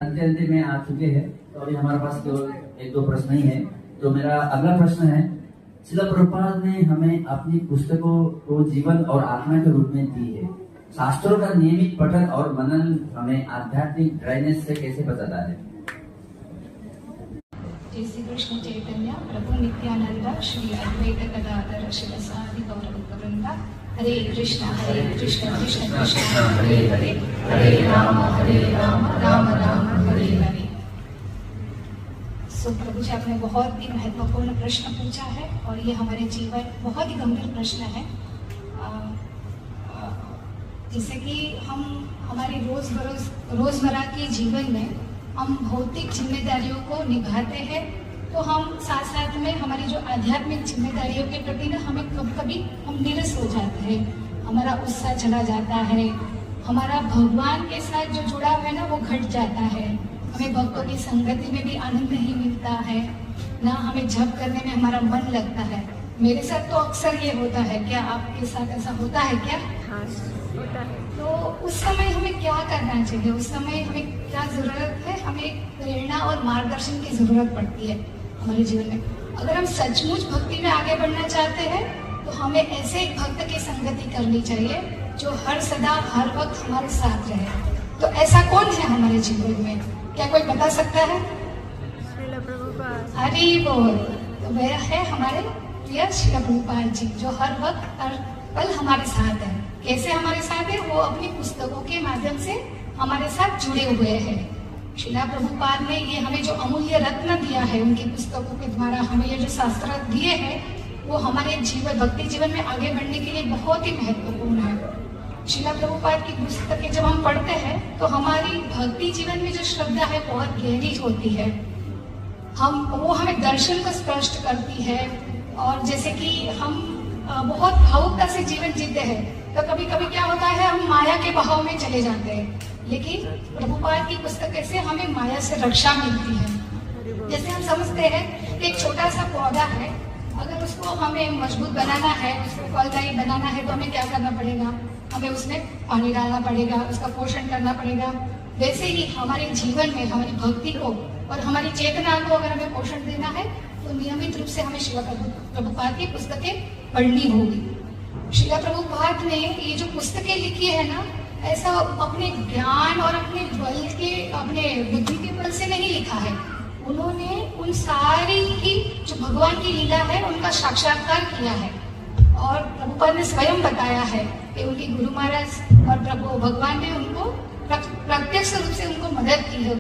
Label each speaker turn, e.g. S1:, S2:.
S1: अंत में आ चुके हैं, तो अभी हमारे पास केवल एक दो प्रश्न ही है। तो मेरा अगला प्रश्न है, श्रील प्रभुपाद ने हमें अपनी पुस्तकों को जीवन और आत्मा के रूप में दी है। शास्त्रों का नियमित पठन और मनन हमें आध्यात्मिक ड्राइनेस से कैसे बचाता है?
S2: जय श्री कृष्ण चैतन्य प्रभु नित्यानंद श्री अद्वैत गदाधर शिवसादि गौरवृंद। हरे कृष्ण कृष्ण कृष्ण हरे हरे, हरे राम राम राम हरे हरे। सो प्रभु जी, आपने बहुत ही महत्वपूर्ण प्रश्न पूछा है और ये हमारे जीवन बहुत ही गंभीर प्रश्न है। जैसे कि हम हमारे रोजमर्रा के जीवन में हम भौतिक जिम्मेदारियों को निभाते हैं, तो हम साथ साथ में हमारी जो आध्यात्मिक जिम्मेदारियों के प्रति ना हमें कभी हम निरस हो जाते हैं, हमारा उत्साह चला जाता है, हमारा भगवान के साथ जो जुड़ाव है ना वो घट जाता है, हमें भक्तों की संगति में भी आनंद नहीं मिलता है, ना हमें जप करने में हमारा मन लगता है। मेरे साथ तो अक्सर ये होता है, क्या आपके साथ ऐसा होता है क्या?
S3: हाँ, होता है।
S2: तो उस समय हमें क्या करना चाहिए, उस समय हमें क्या जरूरत है? हमें प्रेरणा और मार्गदर्शन की जरूरत पड़ती है हमारे जीवन में। अगर हम सचमुच भक्ति में आगे बढ़ना चाहते हैं तो हमें ऐसे एक भक्त की संगति करनी चाहिए जो हर सदा हर वक्त हमारे साथ रहे। तो ऐसा कौन है हमारे जीवन में? क्या कोई बता सकता है?
S3: श्रील प्रभुपाद।
S2: हरि बोल। तो वह है हमारे प्रिय श्रील प्रभुपाद जी, जो हर वक्त हर पल हमारे साथ है। कैसे हमारे साथ है? वो अपनी पुस्तकों के माध्यम से हमारे साथ जुड़े हुए हैं। श्रील प्रभुपाद ने ये हमें जो अमूल्य रत्न दिया है, उनकी पुस्तकों के द्वारा हमें ये जो शास्त्र दिए हैं, वो हमारे जीवन भक्ति जीवन में आगे बढ़ने के लिए बहुत ही महत्वपूर्ण है। श्रील प्रभुपाद की पुस्तकें जब हम पढ़ते हैं तो हमारी भक्ति जीवन में जो श्रद्धा है बहुत गहरी होती है। वो हमें दर्शन को स्पष्ट करती है। और जैसे कि हम बहुत भावुकता से जीवन जीते हैं, तो कभी कभी क्या होता है, हम माया के बहाव में चले जाते हैं, लेकिन प्रभुपाद की पुस्तक से हमें माया से रक्षा मिलती है। जैसे हम समझते हैं एक छोटा सा पौधा है, अगर उसको हमें मजबूत बनाना है, उसको फलदायी बनाना है, तो हमें क्या करना पड़ेगा? हमें उसमें पानी डालना पड़ेगा, उसका पोषण करना पड़ेगा। वैसे ही हमारे जीवन में हमारी भक्ति को और हमारी चेतना को अगर हमें पोषण देना है तो नियमित रूप से हमें श्रील प्रभुपाद की पुस्तकें पढ़नी होगी। श्रील प्रभुपाद ने ये जो पुस्तकें लिखी है ना, ऐसा अपने ज्ञान और अपने बल के, अपने बुद्धि के बल से नहीं लिखा है। उन्होंने उन सारी ही जो भगवान की लीला है उनका साक्षात्कार किया है, और प्रभुपाद ने स्वयं बताया है कि उनके गुरु महाराज और प्रभु भगवान ने उनको प्रत्यक्ष रूप से उनको मदद की है।